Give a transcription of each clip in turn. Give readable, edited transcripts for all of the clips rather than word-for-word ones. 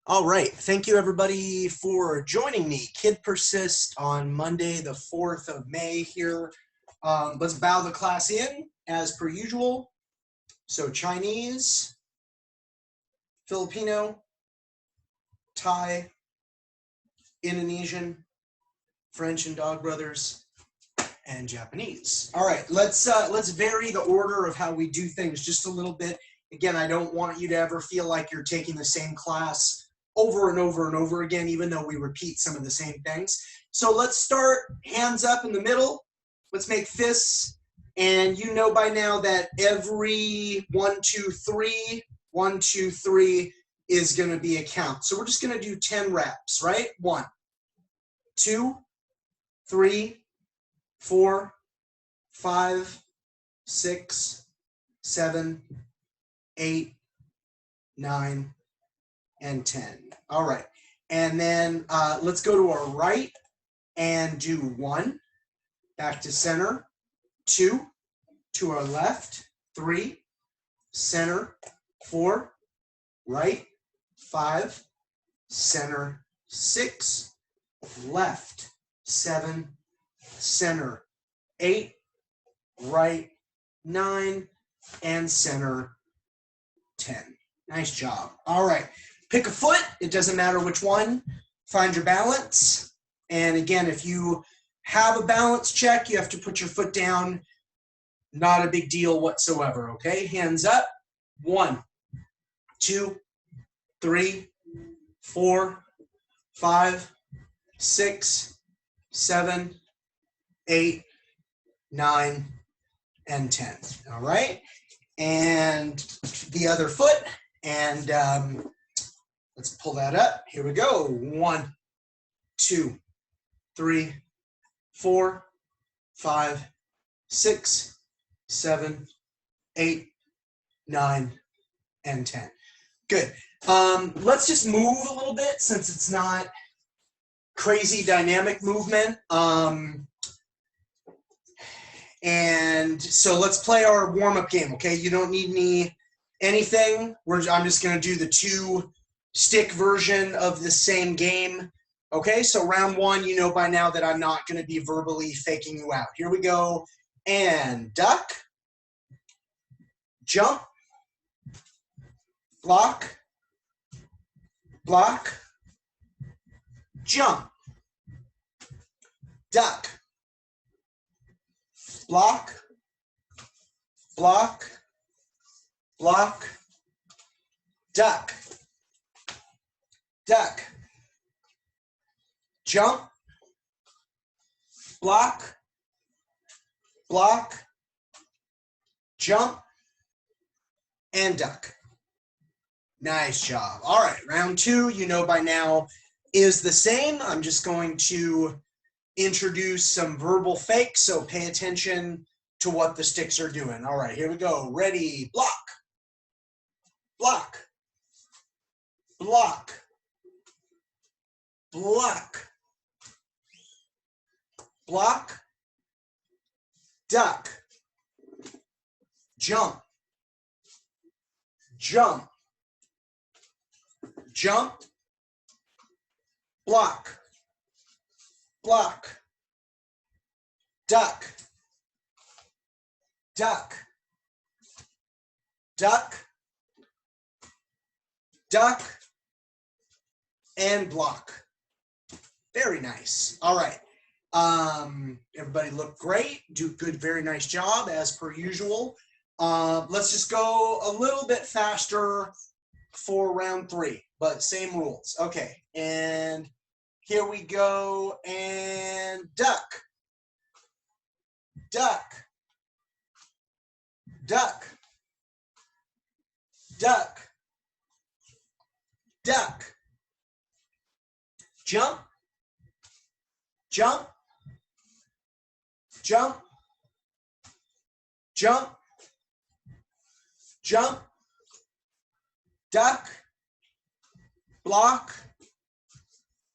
All right. Thank you, everybody, for joining me. KidPersist on Monday, the 4th of May here. Let's bow the class in as per usual. So Chinese, Filipino, Thai, Indonesian, French and Dog Brothers, and Japanese. All right, let's vary the order of how we do things just a little bit. Again, I don't want you to ever feel like you're taking the same class over and over and over again, even though we repeat some of the same things. So let's start hands up in the middle. Let's make fists. And you know by now that every 1, 2, 3, 1, 2, 3 is going to be a count. So we're just going to do 10 reps, right? 1, 2, 3, 4, 5, 6, 7, 8, 9, and 10. All right. And then let's go to our right and do 1, back to center, 2, to our left, 3, center, 4, right, 5, center, 6, left, 7, center, 8, right, 9, and center, 10. Nice job. All right. Pick a foot. It doesn't matter which one. Find your balance. And again, if you have a balance check, you have to put your foot down. Not a big deal whatsoever, okay? Hands up. 1, 2, 3, 4, 5, 6, 7, 8, 9, and 10. All right? And the other foot. And let's pull that up. Here we go. 1, 2, 3, 4, 5, 6, 7, 8, 9, and 10. Good. Let's just move a little bit since it's not crazy dynamic movement. And so let's play our warm-up game, okay? You don't need anything. I'm just going to do the 2-stick version of the same game. Okay, so round 1, you know by now that I'm not going to be verbally faking you out. Here we go. And duck, jump, block, block, jump, duck, block, block, block, duck, duck, jump, block, block, jump, and duck. Nice job. All right, round 2, you know by now, is the same. I'm just going to introduce some verbal fakes, so pay attention to what the sticks are doing. All right, here we go. Ready, block, block, block, block, block, duck, jump, jump, jump, block, block, duck, duck, duck, duck, and block. Very nice. All right. Everybody looked great. Do good, very nice job as per usual. Let's just go a little bit faster for round 3, but same rules. Okay, and here we go. And duck, duck, duck, duck, duck, jump, jump, jump, jump, jump, duck, block,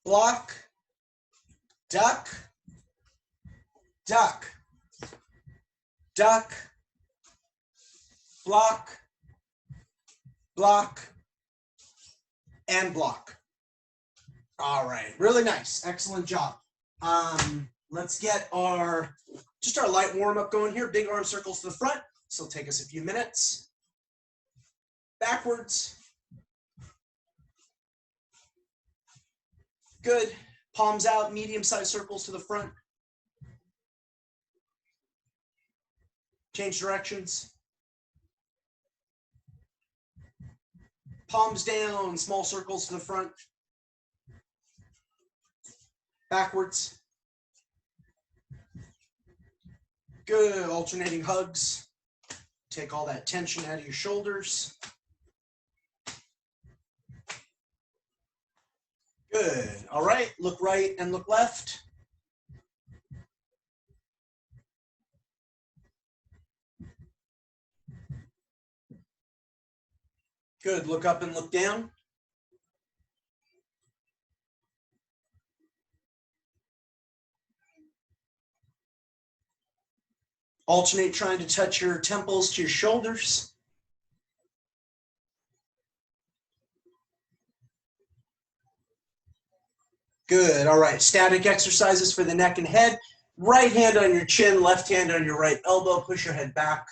block, duck, duck, duck, block, block, and block. All right, really nice, excellent job. Let's get just our light warm-up going here. Big arm circles to the front. This will take us a few minutes. Backwards. Good. Palms out, medium-sized circles to the front. Change directions. Palms down, small circles to the front. Backwards. Good, alternating hugs. Take all that tension out of your shoulders. Good, all right, look right and look left. Good, look up and look down. Alternate trying to touch your temples to your shoulders. Good, all right, static exercises for the neck and head. Right hand on your chin, left hand on your right elbow, push your head back.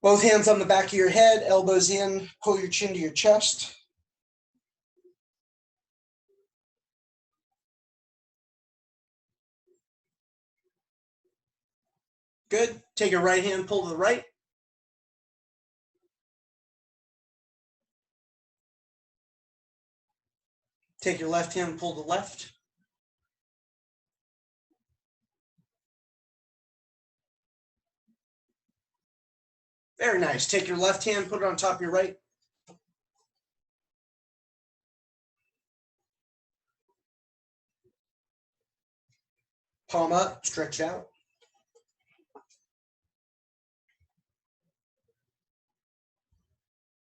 Both hands on the back of your head, elbows in, pull your chin to your chest. Good, take your right hand, pull to the right. Take your left hand, pull to the left. Very nice. Take your left hand, put it on top of your right. Palm up, stretch out.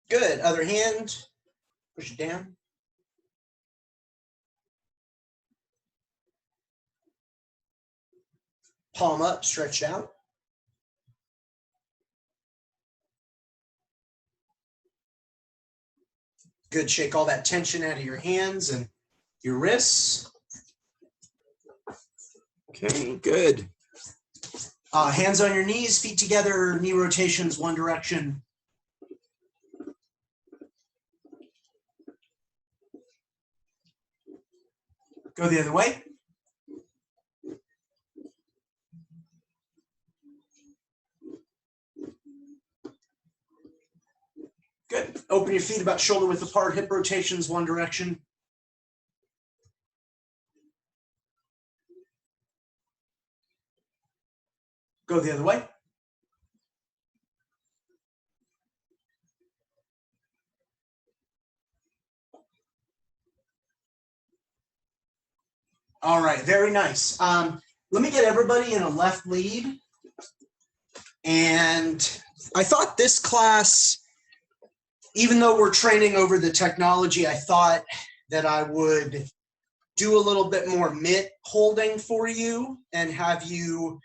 Good. Other hand, push it down. Palm up, stretch out. Good, shake all that tension out of your hands and your wrists. Okay, good. Hands on your knees, feet together, knee rotations one direction. Go the other way. Good. Open your feet about shoulder width apart, hip rotations one direction. Go the other way. All right, very nice. Let me get everybody in a left lead. And I thought this class, even though we're training over the technology, I thought that I would do a little bit more mitt holding for you and have you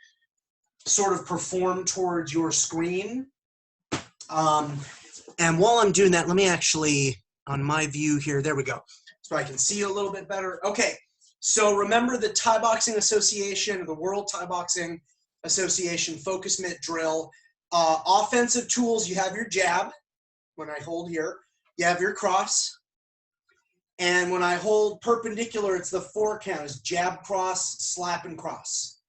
sort of perform towards your screen. And while I'm doing that, let me actually, on my view here, there we go. So I can see you a little bit better. Okay, so remember the Thai Boxing Association, the World Thai Boxing Association focus mitt drill. Offensive tools, you have your jab. When I hold here, you have your cross. And when I hold perpendicular, it's the 4 count. It's jab, cross, slap, and cross.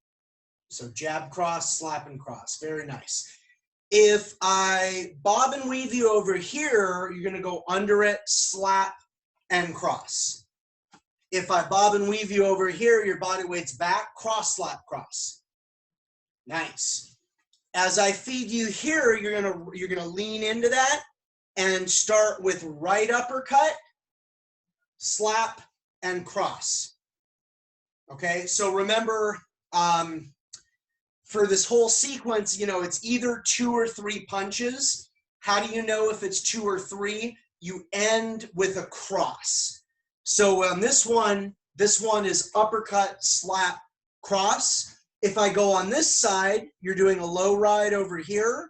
So jab, cross, slap, and cross. Very nice. If I bob and weave you over here, you're going to go under it, slap, and cross. If I bob and weave you over here, your body weight's back, cross, slap, cross. Nice. As I feed you here, you're gonna lean into that and start with right uppercut, slap, and cross. Okay, so remember, for this whole sequence, you know, it's either 2 or 3 punches. How do you know if it's 2 or 3? You end with a cross. So on this one is uppercut, slap, cross. If I go on this side, you're doing a low ride over here.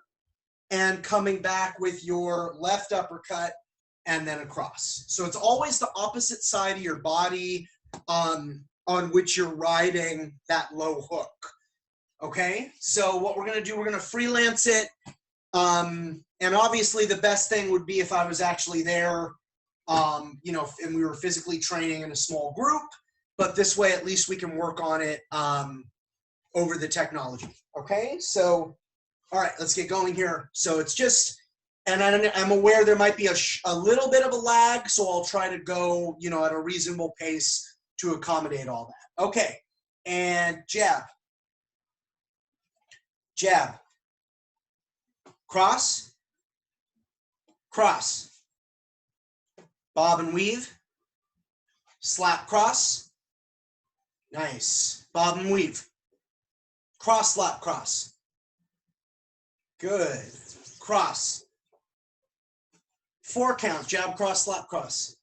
and coming back with your left uppercut and then across. So it's always the opposite side of your body on which you're riding that low hook. Okay, so what we're gonna do, we're gonna freelance it. And obviously the best thing would be if I was actually there, you know, and we were physically training in a small group, but this way at least we can work on it over the technology. Okay, so, all right, let's get going here. So it's just, and I'm aware there might be a little bit of a lag, so I'll try to go, you know, at a reasonable pace to accommodate all that. Okay, and jab, jab, cross, cross, bob and weave, slap, cross, nice, bob and weave, cross, slap, cross, good, cross, 4 counts, jab, cross, slap, cross,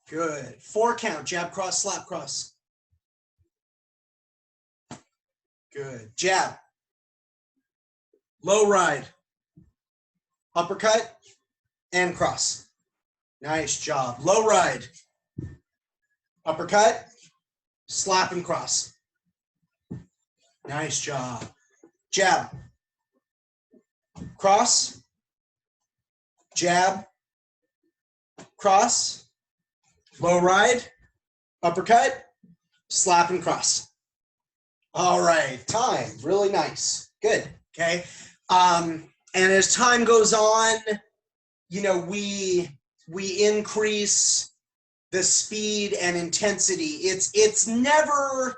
good, 4 count, jab, cross, slap, cross, good, jab, low ride, uppercut, and cross. Nice job. Low ride, uppercut, slap and cross. Nice job. Jab, cross, jab, cross, low ride, uppercut, slap and cross. All right, time. Really nice. Good. Okay. And as time goes on, you know, we increase the speed and intensity. It's never,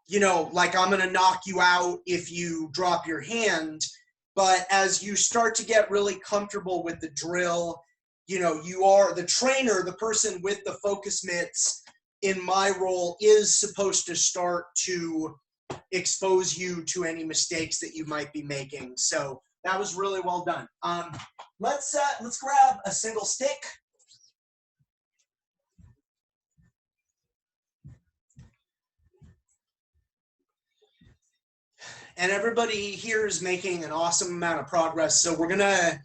you know, like I'm going to knock you out if you drop your hand. But as you start to get really comfortable with the drill, you know, you are the trainer, the person with the focus mitts in my role is supposed to start to expose you to any mistakes that you might be making. So that was really well done. Let's grab a single stick. And everybody here is making an awesome amount of progress. So we're gonna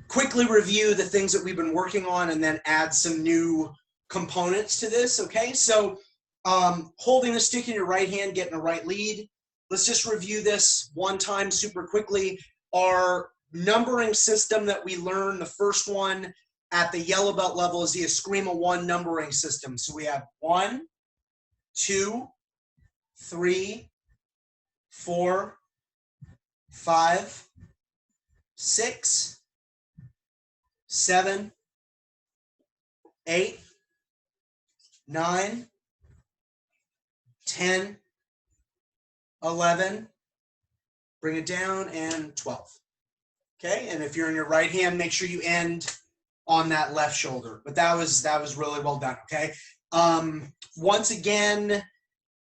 quickly review the things that we've been working on and then add some new components to this, okay? So holding the stick in your right hand, getting a right lead. Let's just review this one time super quickly. Our numbering system that we learned, the first one at the yellow belt level, is the Eskrima 1 numbering system. So we have 1, 2, 3, 4, 5, 6, 7, 8, 9, 10, 11, bring it down, and 12. Okay, and if you're in your right hand, make sure you end on that left shoulder. But that was really well done, okay? Once again,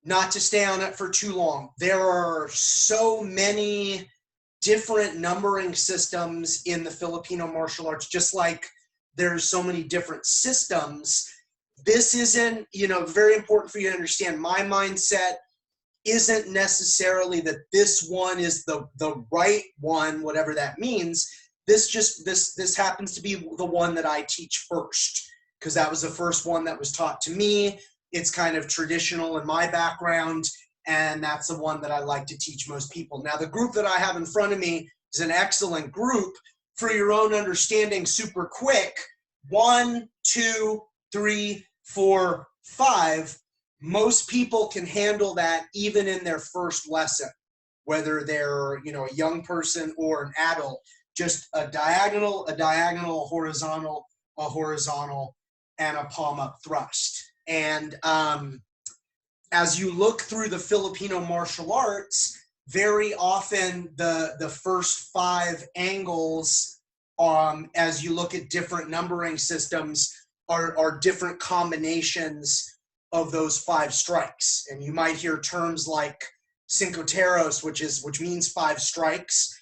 not to stay on it for too long, there are so many different numbering systems in the Filipino martial arts, just like there's so many different systems. This isn't, you know, very important for you to understand. My mindset isn't necessarily that this one is the right one, whatever that means. This happens to be the one that I teach first, because that was the first one that was taught to me. It's kind of traditional in my background, and that's the one that I like to teach most people. Now, the group that I have in front of me is an excellent group. For your own understanding, super quick, 1, 2, 3, 4, 5. Most people can handle that even in their first lesson, whether they're, you know, a young person or an adult. Just a diagonal, a horizontal, and a palm up thrust. And as you look through the Filipino martial arts, very often the first 5 angles, as you look at different numbering systems, are different combinations of those 5 strikes. And you might hear terms like cinco teros, which means 5 strikes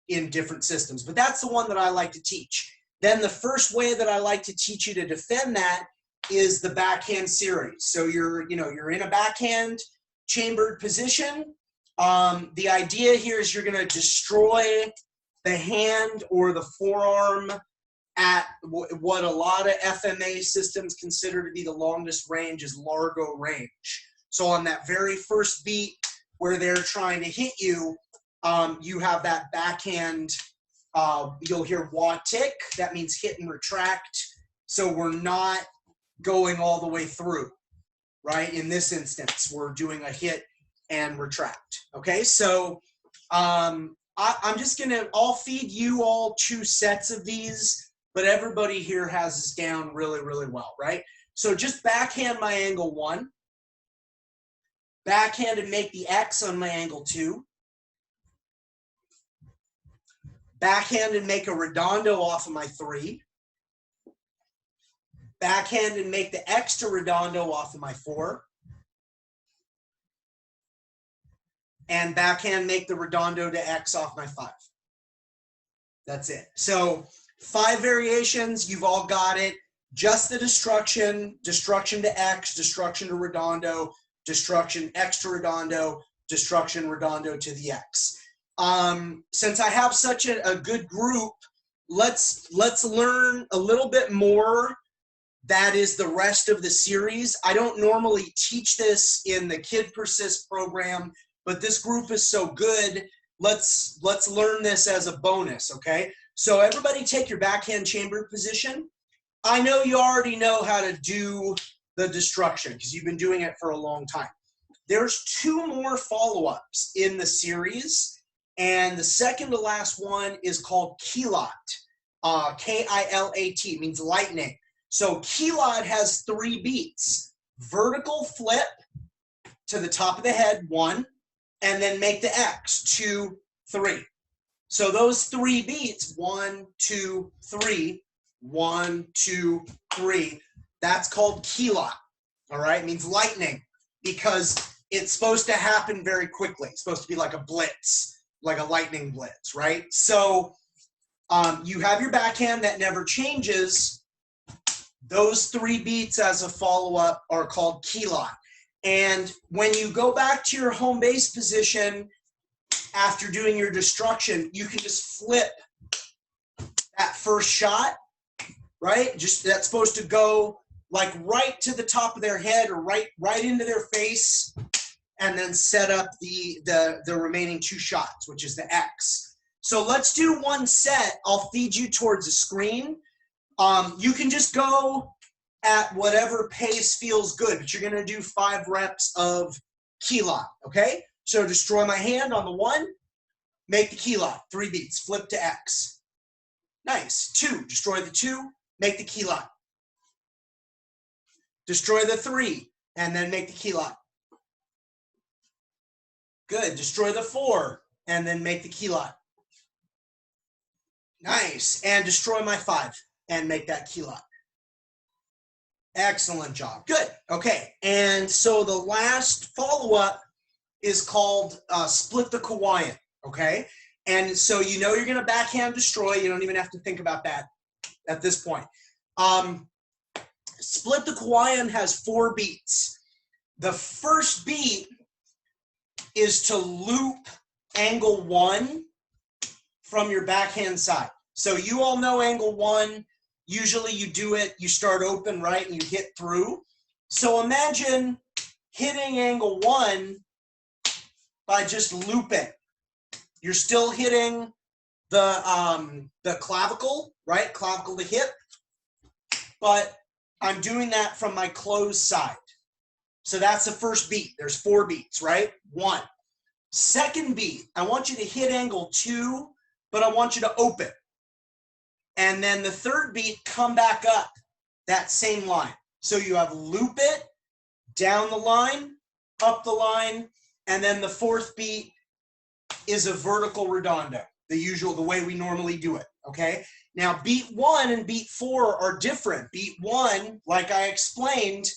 in different systems. But that's the one that I like to teach. Then the first way that I like to teach you to defend that is the backhand series. So you're in a backhand chambered position, The idea here is you're going to destroy the hand or the forearm at what a lot of FMA systems consider to be the longest range is Largo range. So on that very first beat where they're trying to hit you, you have that backhand, you'll hear wah tick, that means hit and retract. So we're not going all the way through, right? In this instance, we're doing a hit and retract, okay? So I'm just gonna, I'll feed you all 2 sets of these, but everybody here has this down really, really well, right? So just backhand my angle 1, backhand and make the X on my angle 2, backhand and make a redondo off of my 3, backhand and make the X to redondo off of my 4, and backhand make the redondo to X off my 5. That's it. So 5 variations, you've all got it. Just the destruction, destruction to X, destruction to redondo, destruction X to redondo, destruction redondo to the X. Since I have such a good group, let's learn a little bit more. That is the rest of the series. I don't normally teach this in the KidPersist program, but this group is so good. Let's learn this as a bonus, okay? So everybody take your backhand chamber position. I know you already know how to do the destruction because you've been doing it for a long time. There's 2 more follow-ups in the series, and the second to last one is called Kilat, K-I-L-A-T, means lightning. So Kilat has 3 beats: vertical flip to the top of the head, 1, and then make the X, 2, 3. So those 3 beats, 1, 2, 3, 1, 2, 3, that's called Kilat, all right? It means lightning because it's supposed to happen very quickly. It's supposed to be like a blitz, like a lightning blitz, right? So you have your backhand that never changes. Those 3 beats as a follow-up are called Kilat. And when you go back to your home base position after doing your destruction, you can just flip that first shot, right? Just that's supposed to go like right to the top of their head or right into their face, and then set up the remaining 2 shots, which is the X. So let's do 1 set. I'll feed you towards the screen. You can just go at whatever pace feels good, but you're gonna do 5 reps of Kilat, okay? So destroy my hand on the 1, make the Kilat, 3 beats, flip to X. Nice. 2, destroy the 2, make the Kilat. Destroy the 3, and then make the Kilat. Good. Destroy the 4, and then make the Kilat. Nice. And destroy my 5, and make that Kilat. Excellent job. Good. Okay. And so the last follow-up is called split the Kawaiian. Okay. And so you know you're going to backhand destroy. You don't even have to think about that at this point. Split the Kawaiian has 4 beats. The first beat is to loop angle 1 from your backhand side. So you all know angle 1. Usually you do it, you start open, right, and you hit through. So imagine hitting angle 1 by just looping. You're still hitting the clavicle, right, clavicle to hip, but I'm doing that from my closed side. So that's the first beat. There's 4 beats, right? 1. Second beat, I want you to hit angle 2, but I want you to open. And then the third beat, come back up that same line. So you have loop it, down the line, up the line, and then the 4th beat is a vertical redondo, the way we normally do it, okay? Now beat 1 and beat 4 are different. Beat 1, like I explained,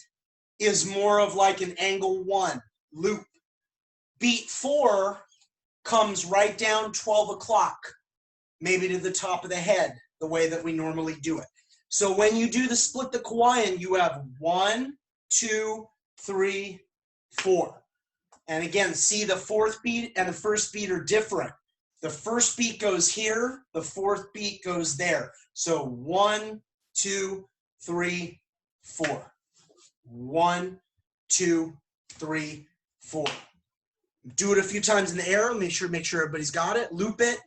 is more of like an angle 1 loop. Beat 4 comes right down 12 o'clock, maybe to the top of the head, the way that we normally do it. So when you do the split the Kawaiian, you have 1, 2, 3, 4. And again, see the fourth beat and the first beat are different. The first beat goes here, the fourth beat goes there. So 1, 2, 3, 4. 1, 2, 3, 4. Do it a few times in the air. Make sure everybody's got it. Loop it,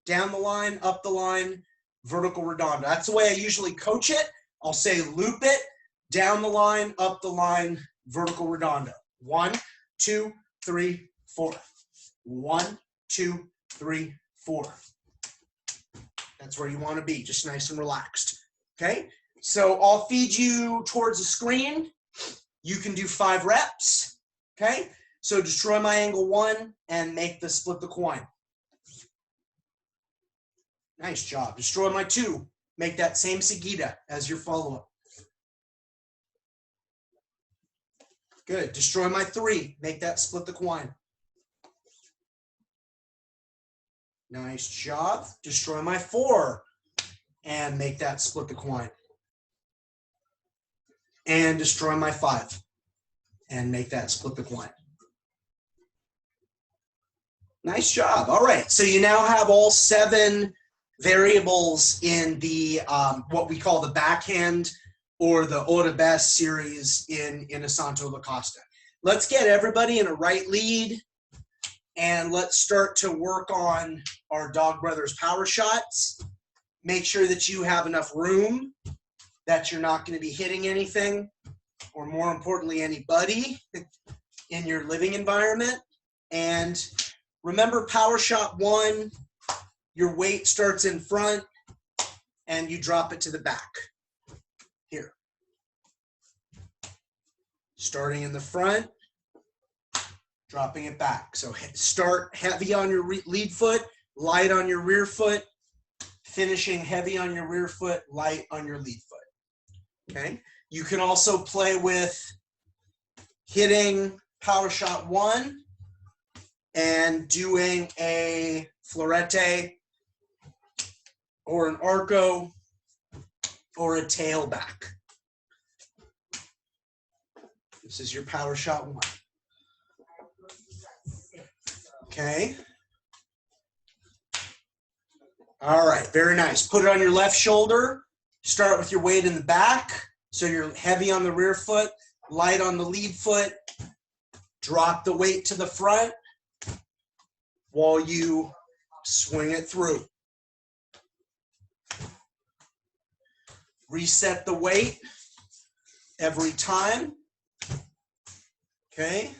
down the line, up the line, vertical redondo. That's the way I usually coach it. I'll say loop it, down the line, up the line, vertical redondo. 1, 2, 3, 4. 1, 2, 3, 4. That's where you want to be, just nice and relaxed. Okay, so I'll feed you towards the screen. You can do 5 reps. Okay, so destroy my angle 1 and make the split the coin. Nice job. Destroy my 2. Make that same Sagita as your follow-up. Good. Destroy my 3. Make that split the coin. Nice job. Destroy my 4 and make that split the coin. And destroy my 5 and make that split the coin. Nice job. All right. So you now have all 7 variables in the what we call the backhand or the Ora Best series in Asante La Costa. Let's get everybody in a right lead and let's start to work on our Dog Brothers power shots. Make sure that you have enough room, that you're not going to be hitting anything, or more importantly, anybody in your living environment. And remember, power shot 1, your weight starts in front and you drop it to the back. Here. Starting in the front, dropping it back. So start heavy on your lead foot, light on your rear foot, finishing heavy on your rear foot, light on your lead foot. Okay. You can also play with hitting power shot 1 and doing a florete or an arco or a tailback. This is your power shot 1. Okay. All right, very nice. Put it on your left shoulder. Start with your weight in the back. So you're heavy on the rear foot, light on the lead foot. Drop the weight to the front while you swing it through. Reset the weight every time. Okay.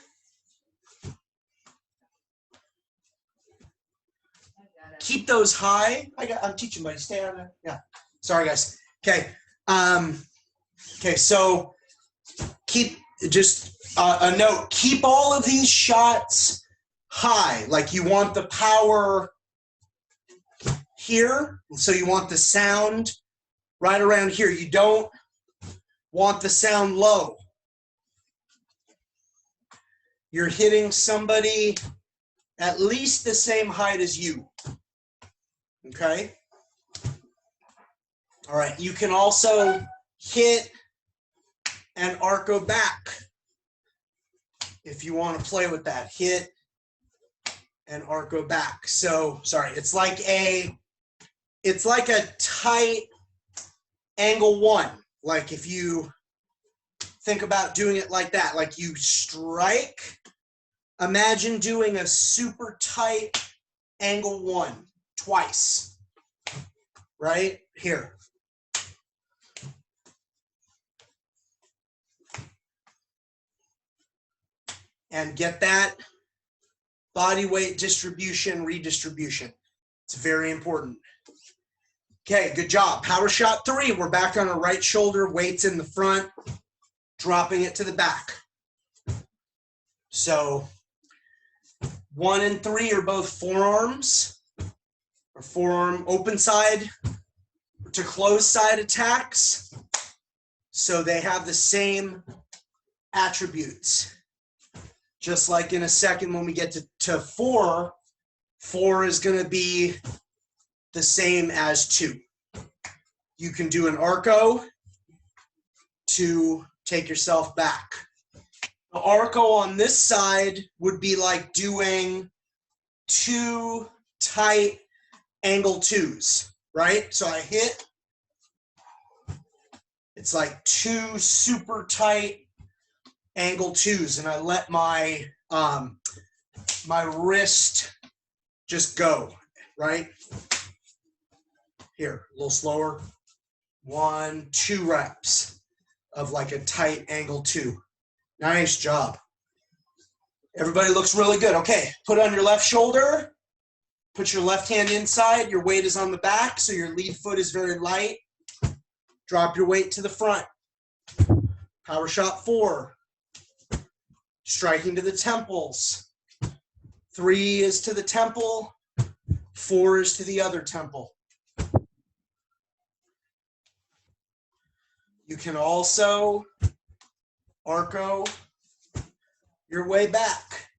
Keep those high. I'm teaching, buddy. Stay on there. Yeah. Sorry, guys. Okay. Okay. So keep just a note. Keep all of these shots high. Like you want the power here. So you want the sound right around here. You don't want the sound low. You're hitting somebody at least the same height as you. Okay? All right. You can also hit and arco back if you want to play with that. Hit and arco back. So, sorry, it's like a tight angle 1. Like if you think about doing it like that, like you strike, imagine doing a super tight angle 1 twice, right here. And get that body weight distribution, redistribution. It's very important. Okay, good job. Power shot 3. We're back on our right shoulder, weights in the front, dropping it to the back. So 1 and 3 are both forearms, or forearm open side to closed side attacks. So they have the same attributes. Just like in a second when we get to 4, 4 is going to be the same as 2. You can do an arco to take yourself back. The arco on this side would be like doing 2 tight angle 2s, right? So I hit, it's like 2 super tight angle 2s, and I let my my wrist just go, right? Here, a little slower. 1, 2 reps of like a tight angle 2. Nice job. Everybody looks really good. Okay, put on your left shoulder. Put your left hand inside. Your weight is on the back, so your lead foot is very light. Drop your weight to the front. Power shot 4. Striking to the temples. 3 is to the temple. 4 is to the other temple. You can also arco your way back.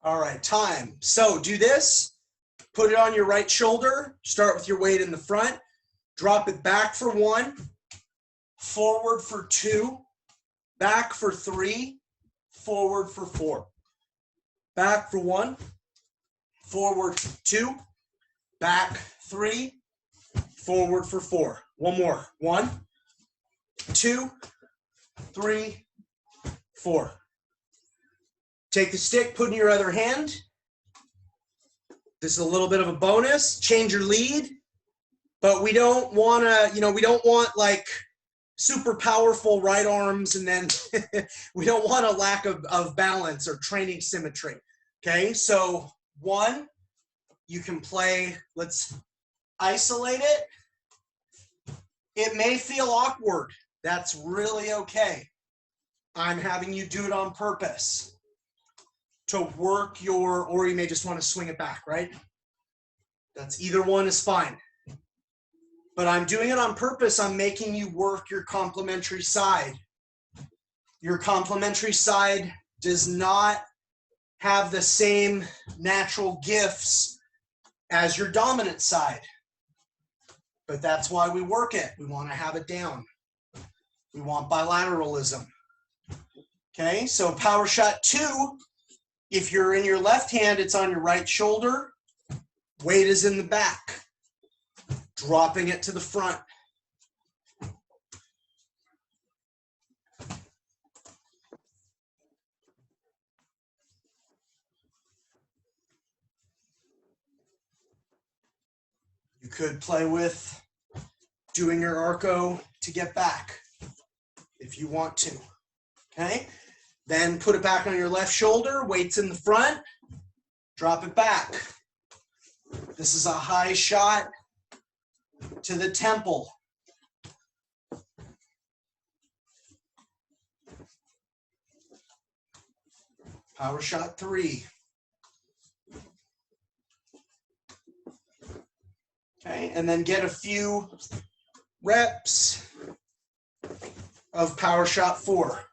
All right, time. So do this. Put it on your right shoulder. Start with your weight in the front. Drop it back for 1. Forward for 2. Back for 3. Forward for 4. Back for 1. Forward for 2. Back 3. Forward for 4. One more. 1, 2, 3, 4. Take the stick, put in your other hand. This is a little bit of a bonus. Change your lead, but we don't want to, we don't want like super powerful right arms, and then we don't want a lack of balance or training symmetry. Okay, so 1, you can play, let's isolate it. It may feel awkward. That's really okay. I'm having you do it on purpose to work your, or you may just want to swing it back, right? That's either one is fine. But I'm doing it on purpose. I'm making you work your complementary side. Your complementary side does not have the same natural gifts as your dominant side. But that's why we work it. We want to have it down. We want bilateralism. Okay, so power shot 2. If you're in your left hand, it's on your right shoulder. Weight is in the back. Dropping it to the front. You could play with doing your arco to get back if you want to. Okay? Then put it back on your left shoulder, weights in the front, drop it back. This is a high shot to the temple. Power shot 3. Okay, and then get a few reps of power shot 4.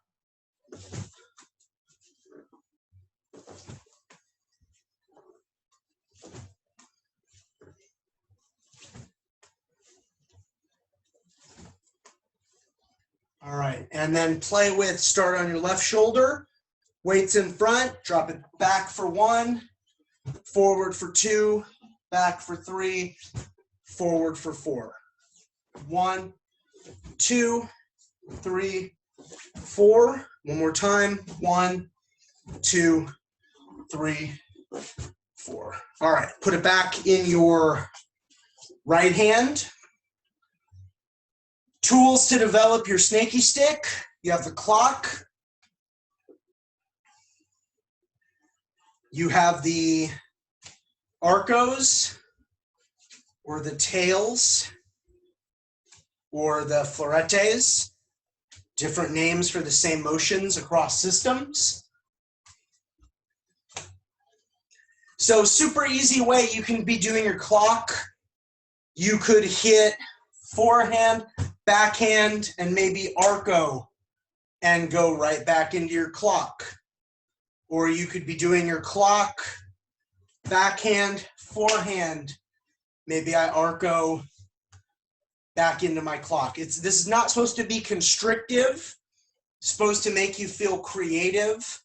All right, and then play with, start on your left shoulder, weights in front, drop it back for 1, forward for 2, back for 3, forward for 4. 1, 2, 3, 4. One more time. 1, 2, 3, 4. All right, put it back in your right hand. Tools to develop your snaky stick. You have the clock. You have the arcos, or the tails, or the floretes. Different names for the same motions across systems. So super easy way you can be doing your clock. You could hit forehand, backhand, and maybe arco and go right back into your clock. or you could be doing your clock, backhand, forehand. Maybe I arco back into my clock. This is not supposed to be constrictive. It's supposed to make you feel creative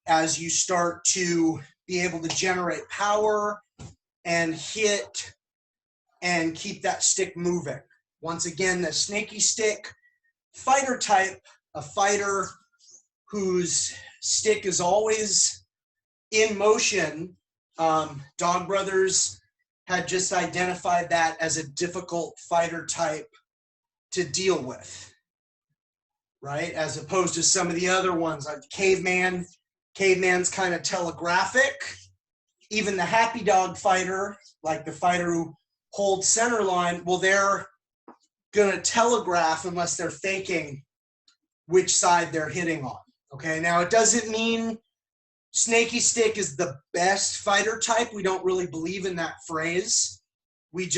as you start to be able to generate power and hit and keep that stick moving. Once again, the snaky stick fighter type, a fighter whose stick is always in motion. Dog Brothers had just identified that as a difficult fighter type to deal with, right? As opposed to some of the other ones like caveman. Caveman's kind of telegraphic. Even the happy dog fighter, like the fighter who holds center line, well, they're going to telegraph unless they're faking which side they're hitting on. Okay, now it doesn't mean snaky stick is the best fighter type. We don't really believe in that phrase. We've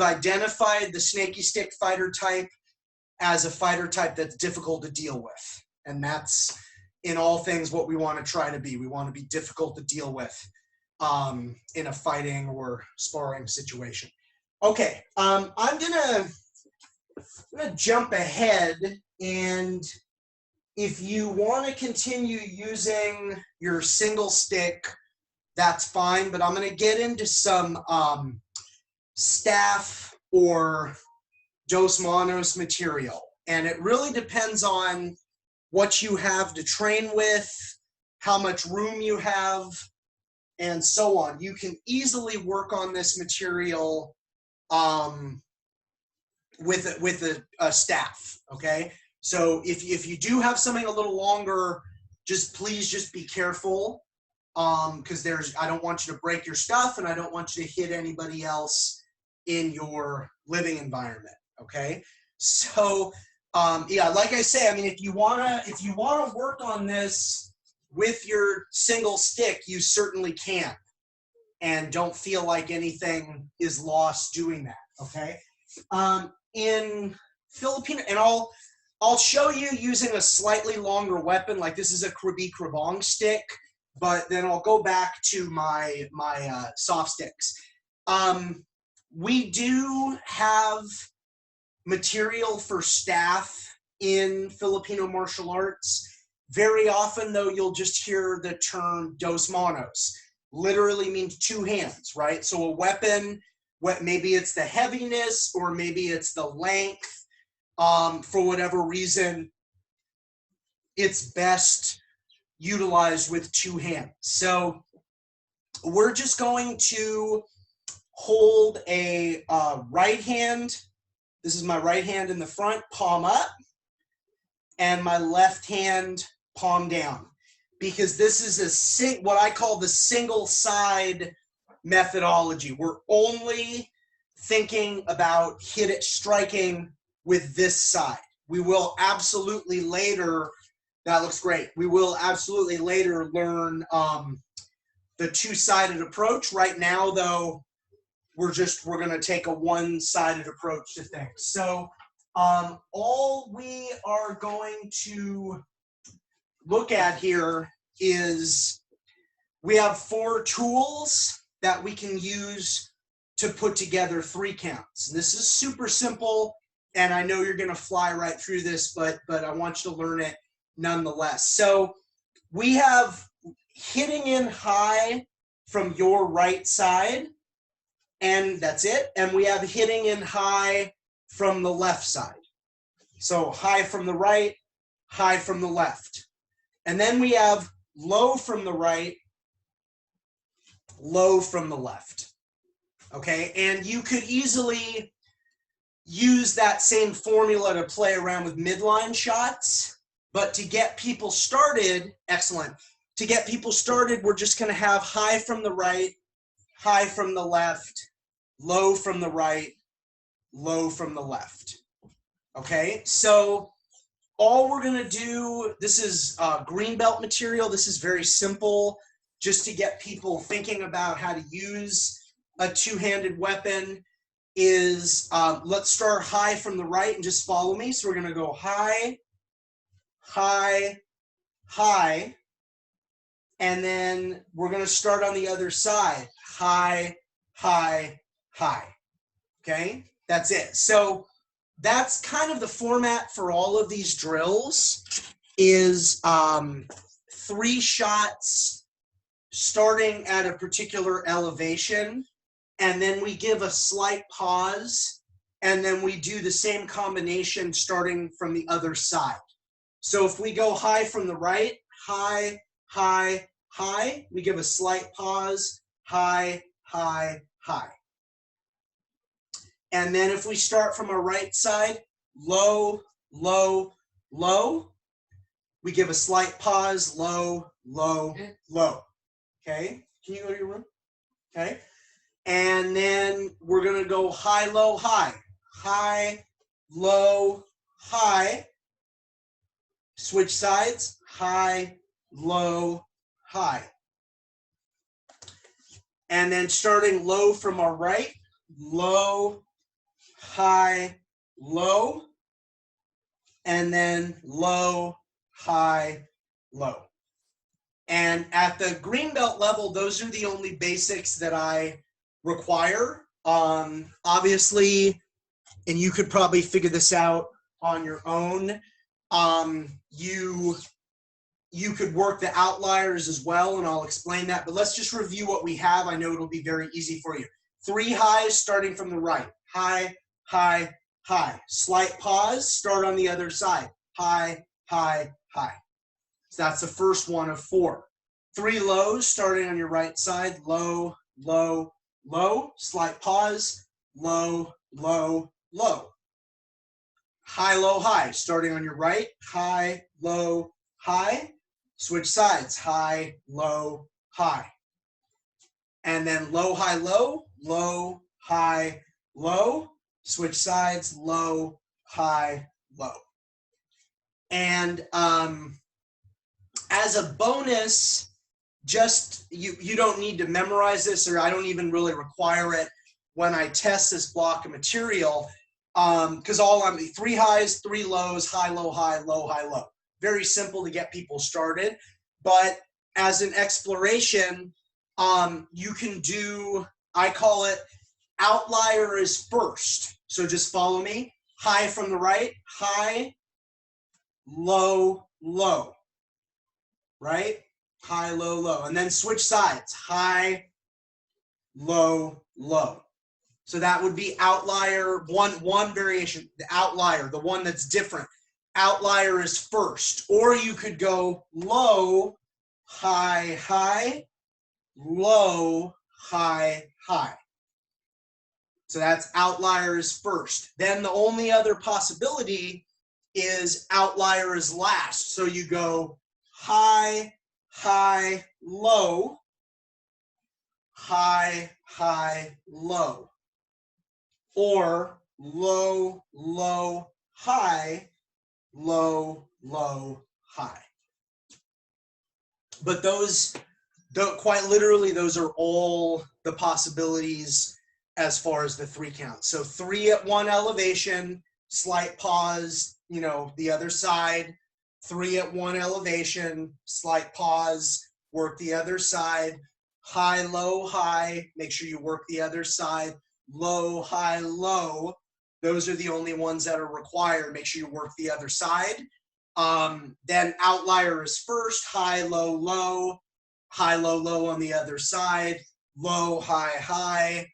identified the snaky stick fighter type as a fighter type that's difficult to deal with. And that's in all things what we want to try to be. We want to be difficult to deal with in a fighting or sparring situation. Okay, I'm gonna jump ahead, and if you want to continue using your single stick, that's fine, but I'm going to get into some staff or dos manos material, and it really depends on what you have to train with, how much room you have, and so on. You can easily work on this material with a staff, okay? So if you do have something a little longer, please just be careful, because I don't want you to break your stuff, and I don't want you to hit anybody else in your living environment, okay? So yeah, like I say, I mean, if you wanna work on this with your single stick, you certainly can, and don't feel like anything is lost doing that, okay? In Filipino, and I'll show you using a slightly longer weapon, like this is a krabi krabong stick, but then I'll go back to my soft sticks. We do have material for staff in Filipino martial arts. Very often, though, you'll just hear the term dos manos. Literally means two hands, right? So a weapon, maybe it's the heaviness or maybe it's the length. For whatever reason, it's best utilized with two hands. So we're just going to hold a right hand. This is my right hand in the front, palm up, and my left hand palm down, because this is what I call the single side methodology. We're only thinking about striking with this side. We will absolutely later, that looks great. We will absolutely later learn the two-sided approach. Right now, though, we're going to take a one-sided approach to things. So all we are going to look at here is we have 4 tools that we can use to put together 3 counts. This is super simple, and I know you're going to fly right through this, but I want you to learn it nonetheless. So we have hitting in high from your right side, and that's it. And we have hitting in high from the left side. So high from the right, high from the left. And then we have low from the right, low from the left. Okay, and you could easily use that same formula to play around with midline shots, but to get people started, excellent. To get people started, we're just going to have high from the right, high from the left, low from the right, low from the left. Okay, so all we're going to do, this is green belt material. This is very simple, just to get people thinking about how to use a two-handed weapon. Is let's start high from the right and just follow me. So we're going to go high, high, high, and then we're going to start on the other side. High, high, high. Okay, that's it. So that's kind of the format for all of these drills is 3 shots starting at a particular elevation, and then we give a slight pause, and then we do the same combination starting from the other side. So if we go high from the right, high, high, high, we give a slight pause, high, high, high. And then if we start from our right side, low, low, low, we give a slight pause, low, low, low. Okay, can you go to your room? Okay, and then we're going to go high, low, high, high, low, high. Switch sides, high, low, high. And then starting low from our right, low, high, low, and then low, high, low. And at the green belt level, those are the only basics that I require. Obviously, and you could probably figure this out on your own. You could work the outliers as well, and I'll explain that. But let's just review what we have. I know it'll be very easy for you. 3 highs starting from the right. High, high, high. Slight pause, start on the other side. High, high, high. So that's the first one of 4. 3 lows starting on your right side. Low, low, low. Slight pause. Low, low, low. High, low, high. Starting on your right. High, low, high. Switch sides. High, low, high. And then low, high, low. Low, high, low. Switch sides. Low, high, low. And as a bonus, just you don't need to memorize this, or I don't even really require it when I test this block of material, because all I'm 3 highs, 3 lows, high, low, high, low, high, low. Very simple to get people started. But as an exploration, you can do, I call it outlier is first. So just follow me. High from the right, high, low, low. Right? High, low, low. And then switch sides. High, low, low. So that would be outlier, one variation, the outlier, the one that's different. Outlier is first. Or you could go low, high, high, low, high, high. So that's outlier is first. Then the only other possibility is outlier is last. So you go high, high, low, high, high, low. Or low, low, high, low, low, high. But those, quite literally, those are all the possibilities as far as the 3 counts. So 3 at one elevation, slight pause, the other side. 3 at one elevation, slight pause, work the other side. High, low, high, make sure you work the other side. Low, high, low. Those are the only ones that are required. Make sure you work the other side. Then outlier is first, high, low, low. High, low, low on the other side. Low, high, high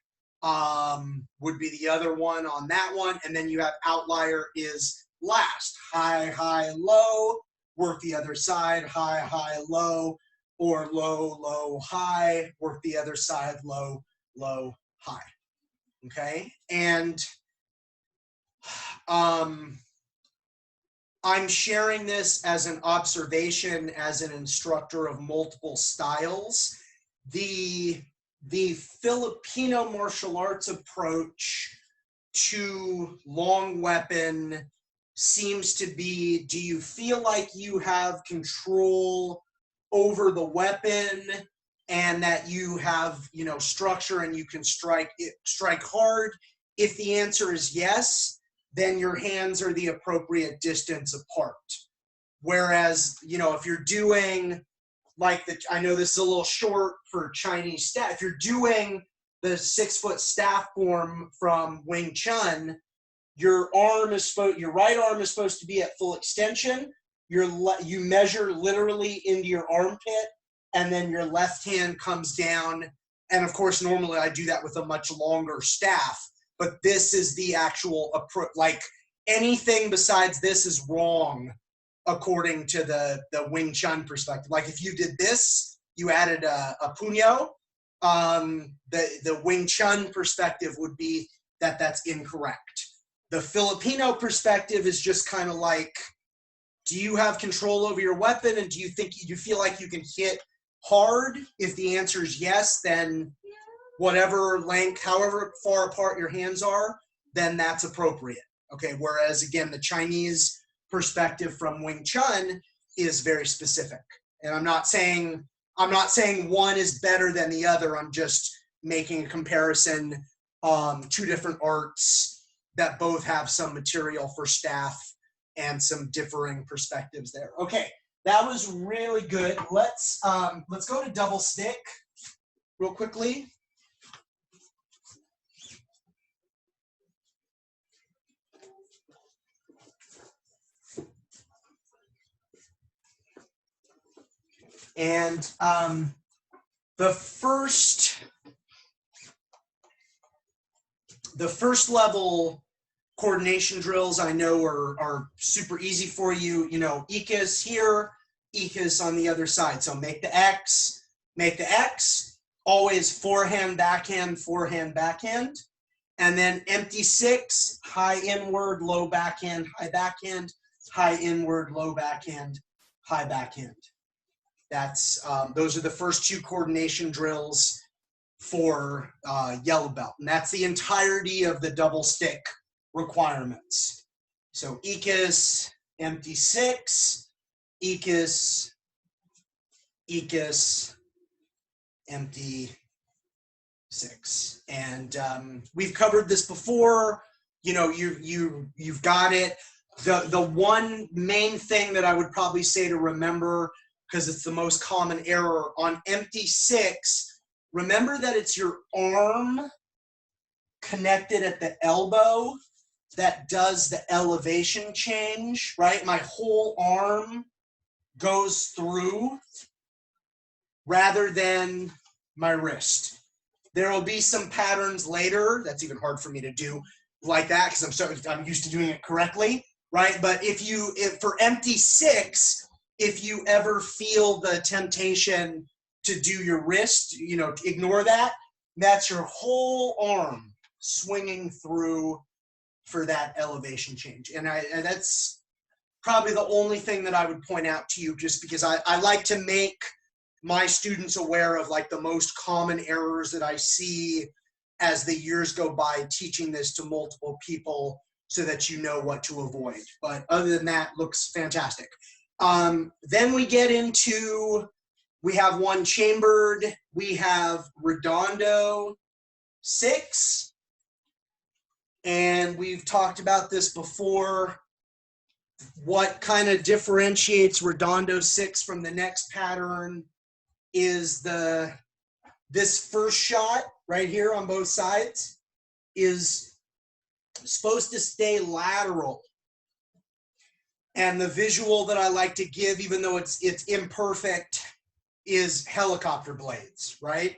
would be the other one on that one. And then you have outlier is last. High, high, low. Work the other side. High, high, low. Or low, low, high. Work the other side. Low, low, high. Okay, and I'm sharing this as an observation as an instructor of multiple styles. The Filipino martial arts approach to long weapon seems to be, do you feel like you have control over the weapon and that you have, structure and you can strike hard? If the answer is yes, then your hands are the appropriate distance apart. Whereas, you know, if you're doing like I know this is a little short for Chinese staff. If you're doing the 6-foot staff form from Wing Chun, your right arm is supposed to be at full extension. You measure literally into your armpit, and then your left hand comes down. And of course, normally I do that with a much longer staff, but this is the actual approach. Like anything besides this is wrong according to the Wing Chun perspective. Like if you did this, you added a puño, the Wing Chun perspective would be that that's incorrect. The Filipino perspective is just kind of like, do you have control over your weapon, and do you feel like you can hit hard? If the answer is yes, then whatever length, however far apart your hands are, then that's appropriate. Okay, whereas again, the Chinese perspective from Wing Chun is very specific. And I'm not saying one is better than the other. I'm just making a comparison, two different arts that both have some material for staff and some differing perspectives there. Okay, that was really good. Let's go to double stick real quickly. And the first level coordination drills I know are super easy for you. You know, Ikas here, Ikas on the other side. So make the X, always forehand, backhand, and then empty 6, high inward, low backhand, high inward, low backhand, high backhand. That's those are the first 2 coordination drills for yellow belt, and that's the entirety of the double stick requirements. So Ikas, empty 6, Ikas, empty 6, and we've covered this before. You know, you've got it. The one main thing that I would probably say to remember, because it's the most common error on empty 6, remember that it's your arm connected at the elbow that does the elevation change, right? My whole arm goes through rather than my wrist. There will be some patterns later, that's even hard for me to do like that because I'm used to doing it correctly, right? But if for empty 6, if you ever feel the temptation to do your wrist, you know, ignore that. That's your whole arm swinging through for that elevation change. And that's probably the only thing that I would point out to you, just because I like to make my students aware of like the most common errors that I see as the years go by teaching this to multiple people so that you know what to avoid. But other than that, looks fantastic. Then we get into, we have one chambered, we have redondo 6, and we've talked about this before. What kind of differentiates redondo 6 from the next pattern is this first shot right here on both sides is supposed to stay lateral. And the visual that I like to give, even though it's imperfect, is helicopter blades, right?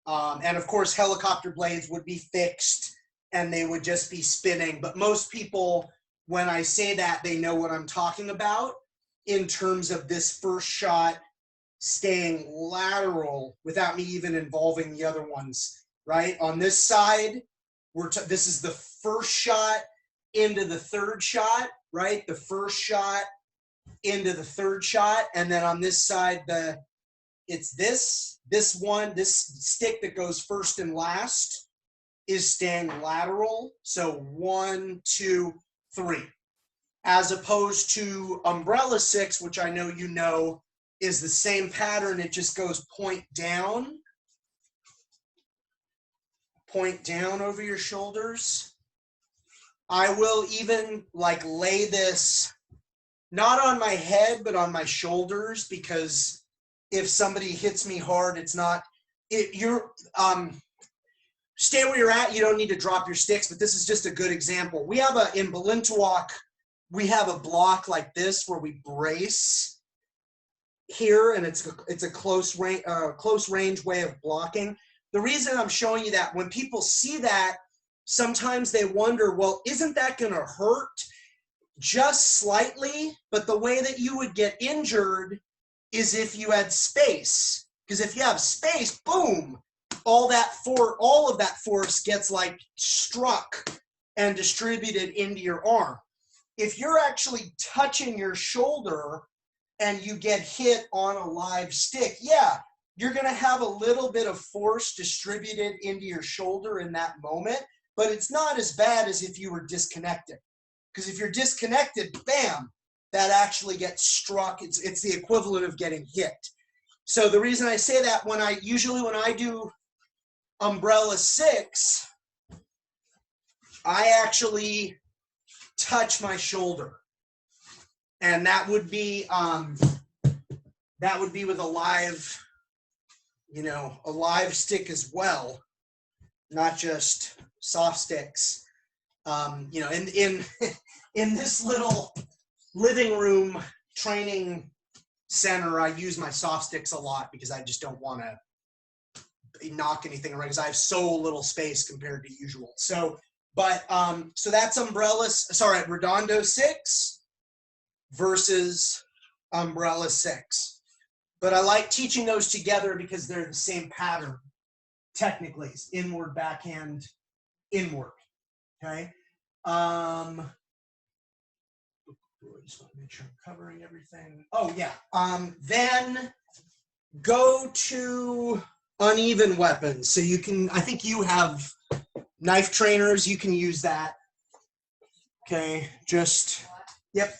And of course, helicopter blades would be fixed and they would just be spinning. But most people, when I say that, they know what I'm talking about in terms of this first shot staying lateral without me even involving the other ones, right? On this side, this is the first shot into the third shot, right? The first shot into the third shot. And then on this side, it's this stick that goes first and last is staying lateral. So 1, 2, 3. As opposed to umbrella 6, which I know you know is the same pattern. It just goes point down over your shoulders. I will even like lay this not on my head, but on my shoulders, because if somebody hits me hard, it's not, stay where you're at. You don't need to drop your sticks, but this is just a good example. We have in Balintawak, we have a block like this where we brace here, and it's a close range way of blocking. The reason I'm showing you that, when people see that, sometimes they wonder, well, isn't that going to hurt? Just slightly, but the way that you would get injured is if you had space. Because if you have space, boom, all of that force gets like struck and distributed into your arm. If you're actually touching your shoulder and you get hit on a live stick, yeah, you're going to have a little bit of force distributed into your shoulder in that moment, but it's not as bad as if you were disconnected. Because if you're disconnected, bam, that actually gets struck. It's the equivalent of getting hit. So the reason I say that, when I do umbrella 6, I actually touch my shoulder, and that would be with a live stick as well, not just soft sticks. In this little living room training center, I use my soft sticks a lot because I just don't want to knock anything around, because I have so little space compared to usual. So that's Redondo 6 versus umbrella 6. But I like teaching those together because they're the same pattern. Technically, it's inward, backhand, inward. Okay. I just want to make sure I'm covering everything. Oh yeah. Then go to uneven weapons. So you can, I think you have knife trainers, you can use that. Okay, yep.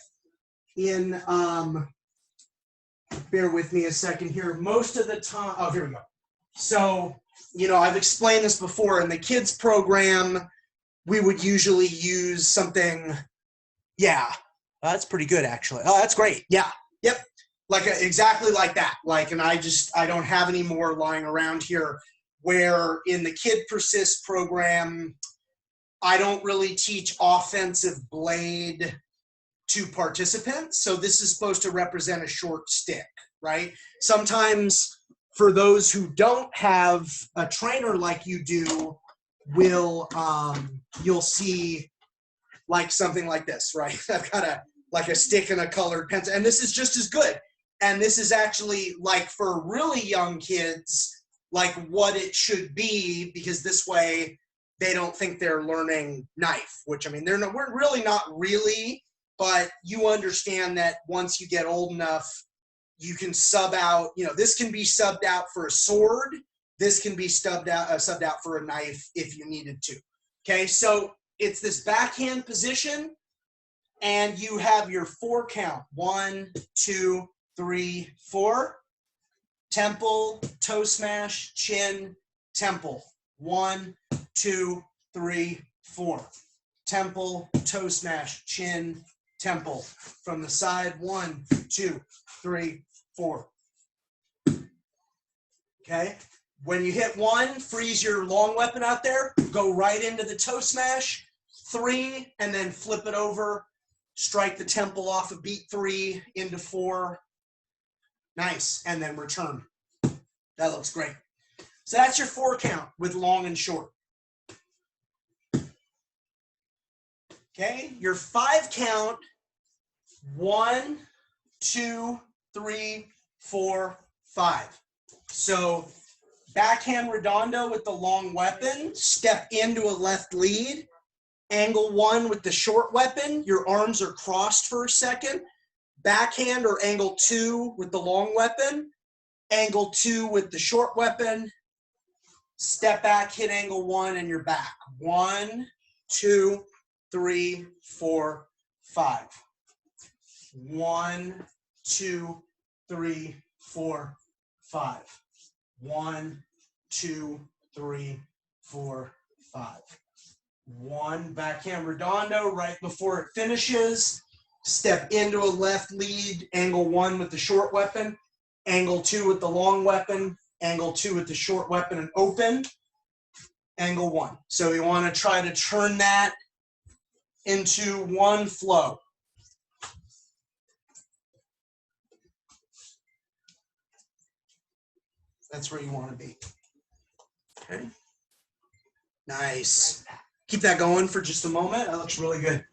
Bear with me a second here. Most of the time, oh, here we go. So, I've explained this before. In the kids program, we would usually use something, yeah, that's pretty good actually. Oh, that's great. Yeah, yep. Exactly like that. And I don't have any more lying around here, where in the KidPersist program, I don't really teach offensive blade to participants. So this is supposed to represent a short stick, right? Sometimes for those who don't have a trainer like you do, you'll see like something like this, right? I've got a stick and a colored pencil, and this is just as good. And this is actually, like, for really young kids, like what it should be, because this way they don't think they're learning knife, which, I mean, we're really not really, but you understand that once you get old enough, you can sub out, this can be subbed out for a sword. This can be subbed out for a knife if you needed to. Okay, so it's this backhand position, and you have your 4 count. 1, 2, 3, 4. Temple, toe smash, chin, temple. 1, 2, 3, 4. Temple, toe smash, chin, temple. From the side, 1, 2, 3, 4. Okay? When you hit 1, freeze your long weapon out there, go right into the toe smash, 3, and then flip it over, strike the temple off of beat 3 into 4. Nice, and then return. That looks great. So that's your 4 count with long and short. Okay, your 5 count, 1, 2, 3, 4, 5. So backhand redondo with the long weapon, step into a left lead, angle 1 with the short weapon, your arms are crossed for a second, backhand or angle 2 with the long weapon, angle 2 with the short weapon, step back, hit angle 1, and you're back. 1, 2, 3, 4, 5. 1, 2, 3, 4, 5. 1, 2, 3, 4, 5. 1 backhand redondo right before it finishes. step into a left lead, angle 1 with the short weapon, angle 2 with the long weapon, angle 2 with the short weapon and open, angle 1. So you want to try to turn that into one flow. That's where you want to be. Okay. Nice. Keep that going for just a moment. That looks really good.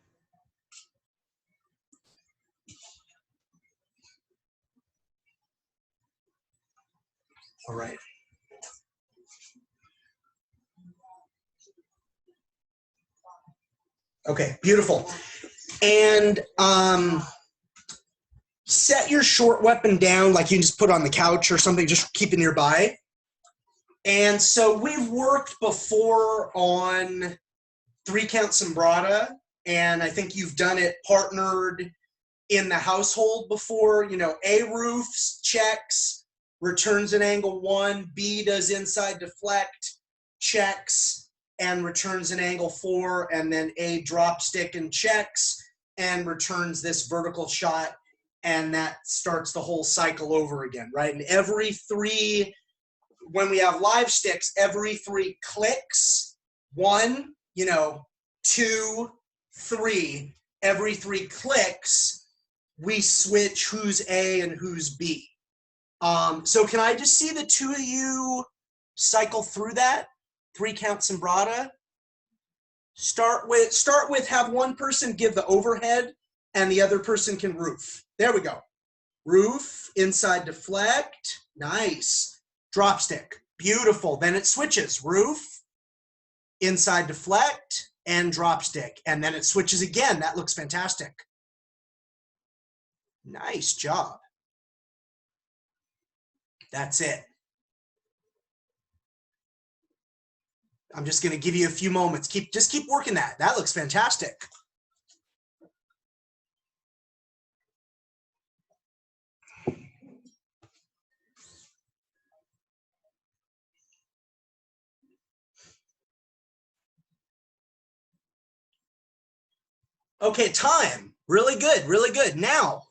All right. Okay, beautiful. And set your short weapon down like you can just put on the couch or something, just keep it nearby. And so we've worked before on 3-count sombrata, and I think you've done it partnered in the household before. You know, A roofs, checks, returns an angle 1, B does inside deflect, checks, and returns an angle 4, and then A drop stick and checks, and returns this vertical shot, and that starts the whole cycle over again, right? And every 3, when we have live sticks, every 3 clicks, 1, 2, 3, every 3 clicks, we switch who's A and who's B. So can I just see the 2 of you cycle through that 3-count sombrata? Start with have one person give the overhead and the other person can roof. There we go. Roof, inside deflect, nice. Drop stick, beautiful. Then it switches, roof, inside deflect, and drop stick. And then it switches again. That looks fantastic. Nice job. That's it. I'm just going to give you a few moments. Just keep working that. That looks fantastic. Okay, time. Really good, really good. Now,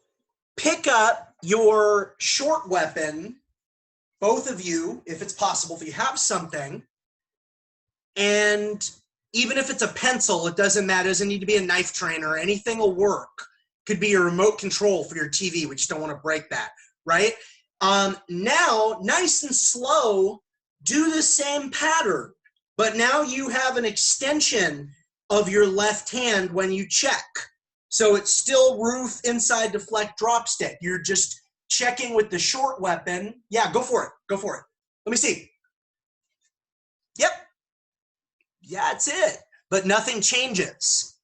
pick up your short weapon, both of you, if it's possible, if you have something, and even if it's a pencil, it doesn't matter. It doesn't need to be a knife trainer. Anything will work. Could be your remote control for your TV. We just don't want to break that, right? Now, nice and slow, do the same pattern, but now you have an extension of your left hand when you check. So it's still roof, inside deflect, drop stick. You're just checking with the short weapon. Yeah, go for it. Go for it. Let me see. Yep. Yeah, that's it. But nothing changes.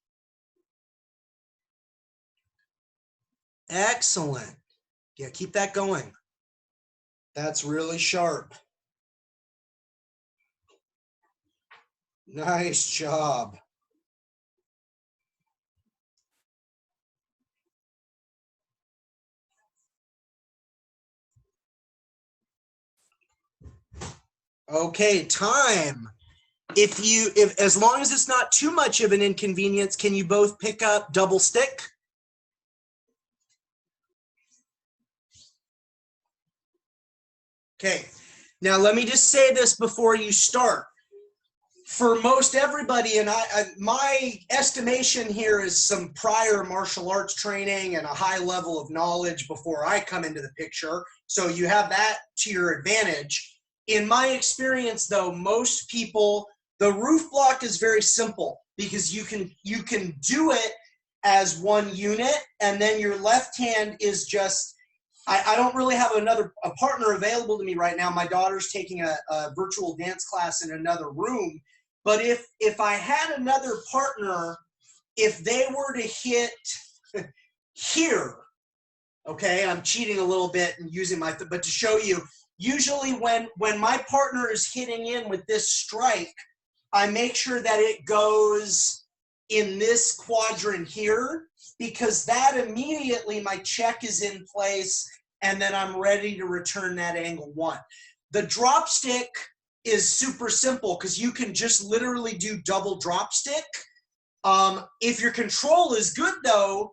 Excellent. Yeah, keep that going. That's really sharp. Nice job. Okay, time. If as long as it's not too much of an inconvenience, can you both pick up double stick? Okay, now let me just say this before you start. For most everybody, and my estimation here is some prior martial arts training and a high level of knowledge before I come into the picture, so you have that to your advantage. In my experience, though, most people, the roof block is very simple because you can do it as one unit, and then your left hand is just, I don't really have a partner available to me right now. My daughter's taking a virtual dance class in another room. But if I had another partner, if they were to hit here, okay, I'm cheating a little bit and using but to show you, usually when my partner is hitting in with this strike, I make sure that it goes in this quadrant here, because that immediately my check is in place and then I'm ready to return that angle 1. The drop stick is super simple because you can just literally do double drop stick. If your control is good though,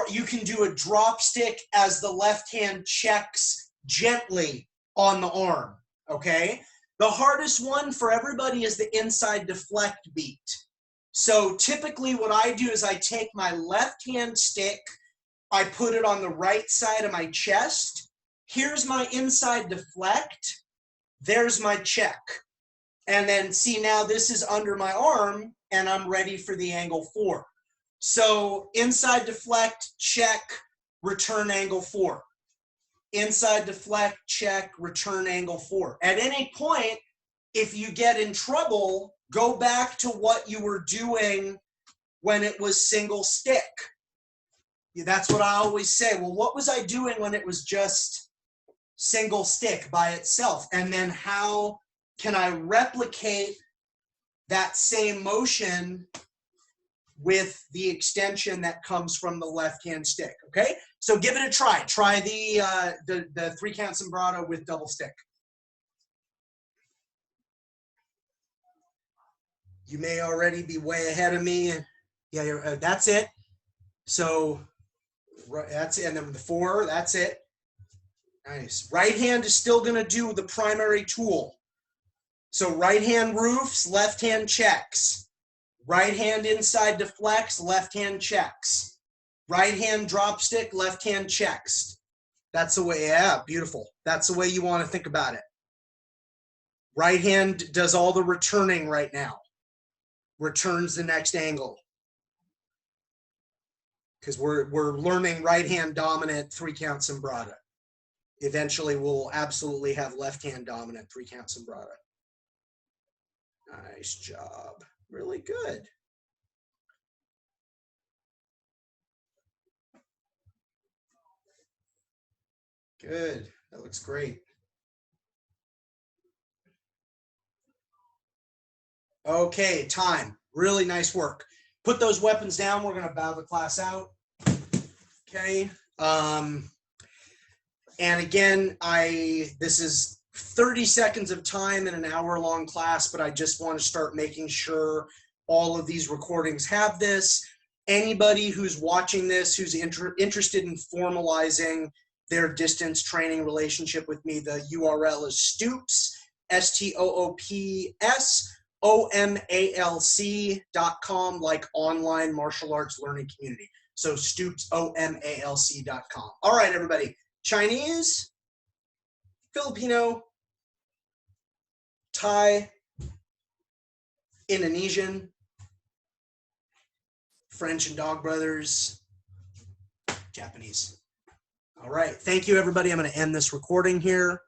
You can do a drop stick as the left hand checks gently on the arm, okay? The hardest one for everybody is the inside deflect beat. So typically what I do is I take my left hand stick, I put it on the right side of my chest. Here's my inside deflect. There's my check. And then see, now this is under my arm and I'm ready for the angle 4. So inside deflect, check, return angle 4. Inside deflect, check, return angle 4. At any point, if you get in trouble, go back to what you were doing when it was single stick. That's what I always say. Well, what was I doing when it was just single stick by itself? And then how can I replicate that same motion with the extension that comes from the left-hand stick, okay? So give it a try. Try the 3-count sombrado with double stick. You may already be way ahead of me. Yeah, that's it. So that's it, and then the 4, that's it. Nice. Right hand is still gonna do the primary tool. So right hand roofs, left hand checks. Right hand inside deflects, left hand checks. Right hand drop stick, left hand checks. That's the way, yeah, beautiful. That's the way you want to think about it. Right hand does all the returning right now. Returns the next angle. Because we're learning right hand dominant 3-count sombrado. Eventually we'll absolutely have left hand dominant 3-count sombrado. Nice job. Really good. Good. That looks great. Okay, time. Really nice work. Put those weapons down. We're going to bow the class out. Okay. And again, this is 30 seconds of time in an hour-long class, but I just want to start making sure all of these recordings have this. Anybody who's watching this, who's interested in formalizing their distance training relationship with me, the URL is Stoops, STOOPSOMALC.com, like online martial arts learning community. So StoopsOMALC.com. All right, everybody. Chinese, Filipino, Thai, Indonesian, French and Dog Brothers, Japanese. All right. Thank you, everybody. I'm going to end this recording here.